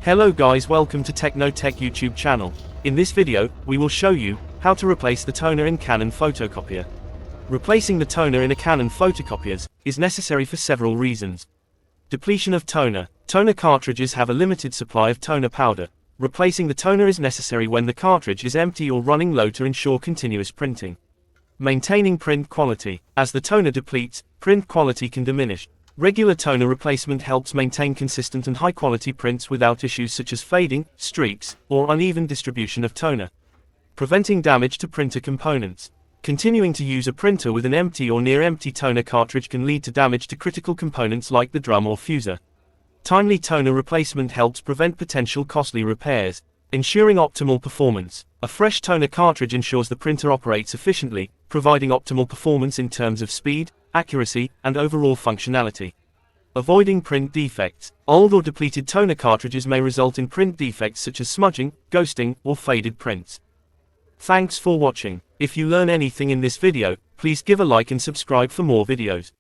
Hello guys, welcome to Techno Tech YouTube channel. In this video, we will show you how to replace the toner in Canon photocopier. Replacing the toner in a Canon photocopiers is necessary for several reasons. Depletion of toner. Toner cartridges have a limited supply of toner powder. Replacing the toner is necessary when the cartridge is empty or running low to ensure continuous printing. Maintaining print quality. As the toner depletes, print quality can diminish. Regular toner replacement helps maintain consistent and high-quality prints without issues such as fading, streaks, or uneven distribution of toner. Preventing damage to printer components. Continuing to use a printer with an empty or near-empty toner cartridge can lead to damage to critical components like the drum or fuser. Timely toner replacement helps prevent potential costly repairs. Ensuring optimal performance. A fresh toner cartridge ensures the printer operates efficiently, providing optimal performance in terms of speed, accuracy, and overall functionality. Avoiding print defects. Old or depleted toner cartridges may result in print defects such as smudging, ghosting, or faded prints. Thanks for watching. If you learn anything in this video, please give a like and subscribe for more videos.